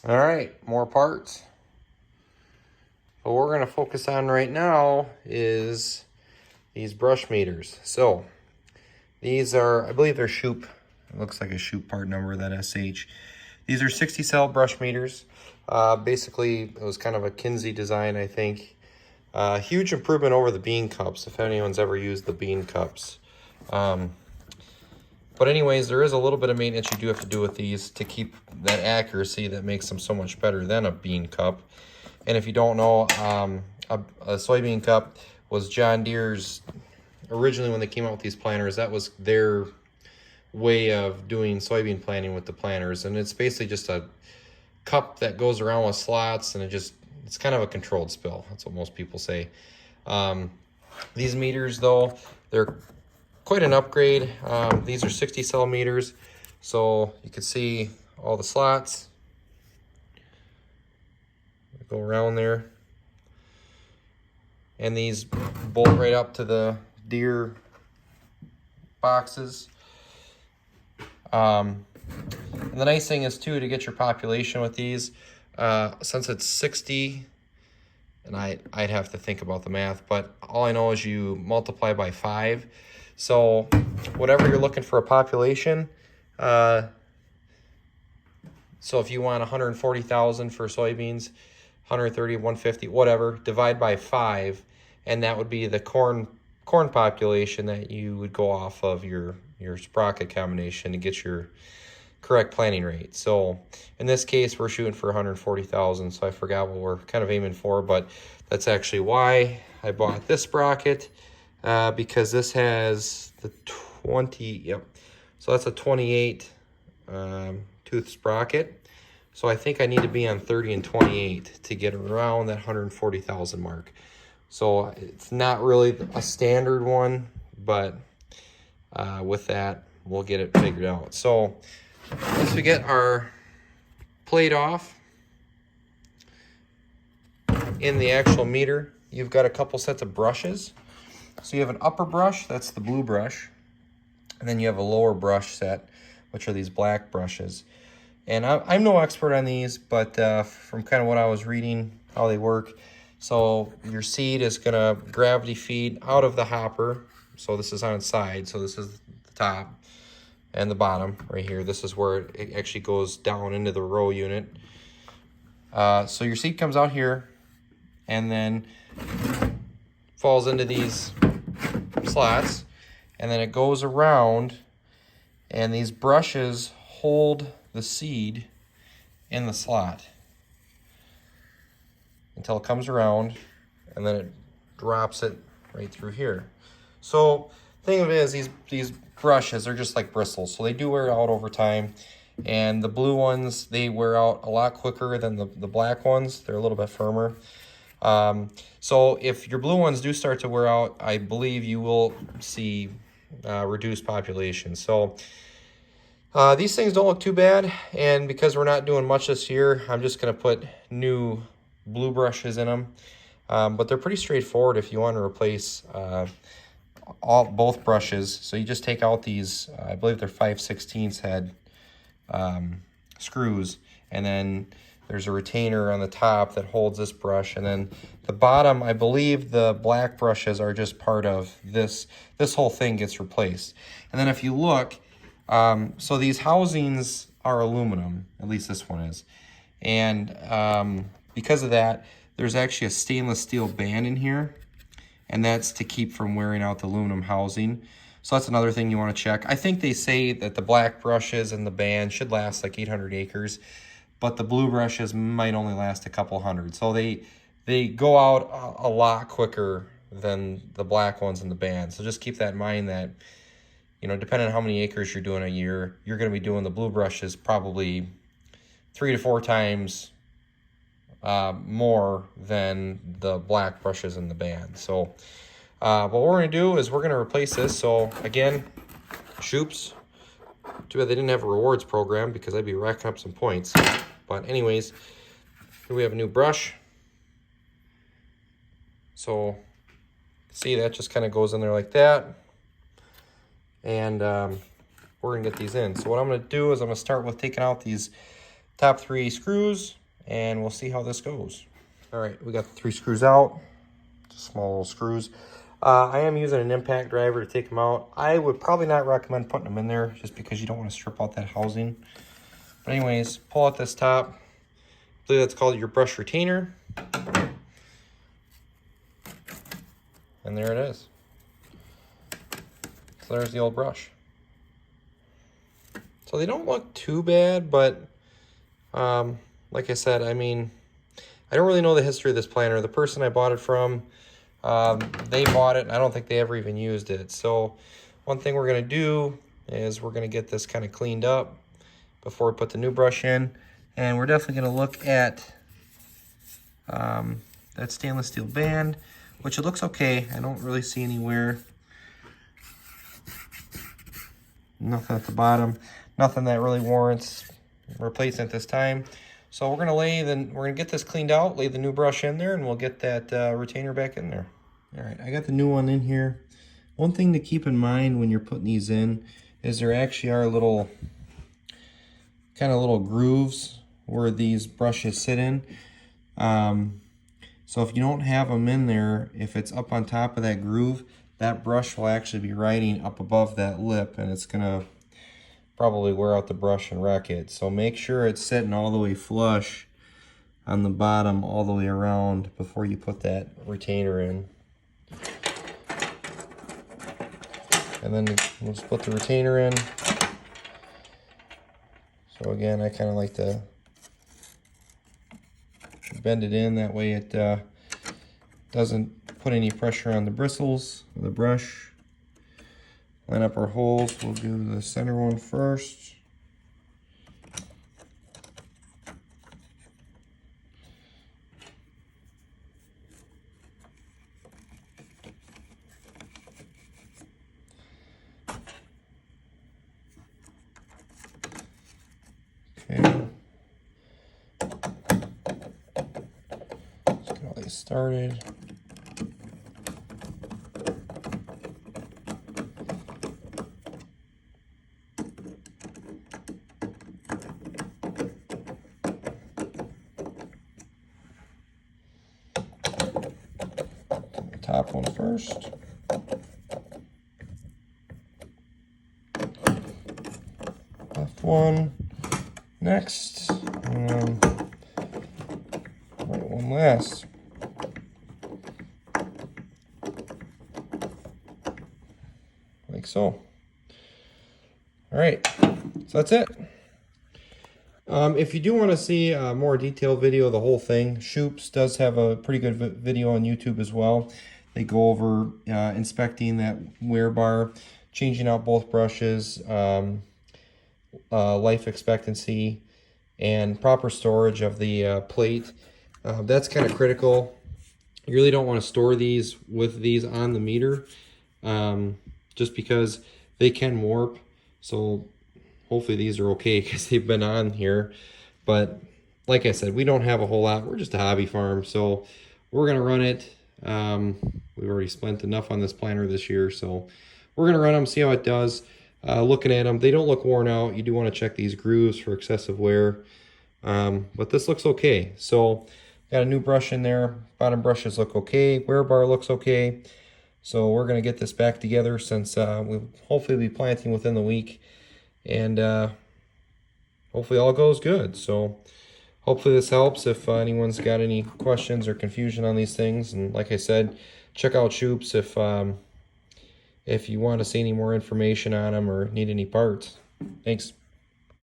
All right, more parts. What we're going to focus on right now is these brush meters. So these are, I believe they're Shoop. It looks like a Shoop part number, that SH. These are 60 cell brush meters. Basically, it was kind of a Kinsey design, I think. Huge improvement over the bean cups, if anyone's ever used the bean cups. But anyways, there is a little bit of maintenance you do have to do with these to keep that accuracy that makes them so much better than a bean cup. And if you don't know, a soybean cup was John Deere's, originally when they came out with these planters, that was their way of doing soybean planting with the planters. And it's basically just a cup that goes around with slots, and it's kind of a controlled spill. That's what most people say. These meters, though, they're quite an upgrade. These are 60 cell meters, so you can see all the slots go around there, and these bolt right up to the Deere boxes. And the nice thing is too, to get your population with these, since it's 60, and I'd have to think about the math, but all I know is you multiply by 5. So whatever you're looking for a population, so if you want 140,000 for soybeans, 130, 150, whatever, divide by 5, and that would be the corn population that you would go off of your sprocket combination to get your correct planting rate. So in this case, we're shooting for 140,000, so I forgot what we're kind of aiming for, but that's actually why I bought this sprocket, because this has the 20, yep, so that's a 28 tooth sprocket. So I think I need to be on 30 and 28 to get around that 140,000 mark. So it's not really a standard one, but with that, we'll get it figured out. So once we get our plate off in the actual meter, you've got a couple sets of brushes. So you have an upper brush, that's the blue brush, and then you have a lower brush set, which are these black brushes. And I'm no expert on these, but from kind of what I was reading, how they work. So your seed is gonna gravity feed out of the hopper. So this is on its side, so this is the top and the bottom right here. This is where it actually goes down into the row unit. So your seed comes out here and then falls into these slots, and then it goes around, and these brushes hold the seed in the slot until it comes around, and then it drops it right through here. So the thing of it is, these brushes are just like bristles, so they do wear out over time. And the blue ones, they wear out a lot quicker than the black ones. They're a little bit firmer. So if your blue ones do start to wear out, I believe you will see reduced population. So these things don't look too bad, and because we're not doing much this year, I'm just going to put new blue brushes in them. But they're pretty straightforward if you want to replace both brushes. So you just take out these, I believe they're 5/16 head screws, and then there's a retainer on the top that holds this brush, and then the bottom, I believe the black brushes are just part of this. This whole thing gets replaced. And then if you look, so these housings are aluminum, at least this one is. And because of that, there's actually a stainless steel band in here, and that's to keep from wearing out the aluminum housing. So that's another thing you want to check. I think they say that the black brushes and the band should last like 800 acres, but the blue brushes might only last a couple hundred. So they go out a lot quicker than the black ones and the band. So just keep that in mind, that, you know, depending on how many acres you're doing a year, you're going to be doing the blue brushes probably 3 to 4 times more than the black brushes in the band. So what we're going to do is we're going to replace this. So again, Shoops. Too bad they didn't have a rewards program, because I'd be racking up some points. But anyways, here we have a new brush. So see, that just kind of goes in there like that. And we're going to get these in. So what I'm going to do is I'm going to start with taking out these top 3 screws, and we'll see how this goes. All right, we got the 3 screws out, just small little screws. I am using an impact driver to take them out. I would probably not recommend putting them in there just because you don't want to strip out that housing. But anyways, pull out this top. I believe that's called your brush retainer. And there it is. So there's the old brush. So they don't look too bad, but like I said, I mean, I don't really know the history of this planter. The person I bought it from, they bought it, and I don't think they ever even used it. So one thing we're going to do is we're going to get this kind of cleaned up before we put the new brush in. And we're definitely going to look at that stainless steel band, which it looks okay. I don't really see anywhere. Nothing at the bottom. Nothing that really warrants replacing at this time. So we're gonna get this cleaned out, lay the new brush in there, and we'll get that retainer back in there. All right, I got the new one in here. One thing to keep in mind when you're putting these in is there actually are little grooves where these brushes sit in. So if you don't have them in there, if it's up on top of that groove, that brush will actually be riding up above that lip, and it's gonna probably wear out the brush and wreck it. So make sure it's sitting all the way flush on the bottom all the way around before you put that retainer in. And then we'll just put the retainer in. So again, I kind of like to bend it in, that way it doesn't put any pressure on the bristles of the brush. Line up our holes. We'll do the center one first. Okay. Let's get all these started. Top one first. Left one next. And right one last. Like so. All right, so that's it. If you do want to see a more detailed video of the whole thing, Shoops does have a pretty good video on YouTube as well. They go over inspecting that wear bar, changing out both brushes, life expectancy, and proper storage of the plate. That's kind of critical. You really don't want to store these with these on the meter, just because they can warp. So hopefully these are okay because they've been on here. But like I said, we don't have a whole lot. We're just a hobby farm, so we're going to run it. We've already spent enough on this planter this year, so we're going to run them, see how it does. Looking at them, they don't look worn out. You do want to check these grooves for excessive wear. But this looks okay. So got a new brush in there. Bottom brushes look okay. Wear bar looks okay. So we're going to get this back together since we'll hopefully be planting within the week. And hopefully all goes good. So hopefully this helps if anyone's got any questions or confusion on these things. And like I said, check out Shoops if you want to see any more information on them or need any parts. Thanks.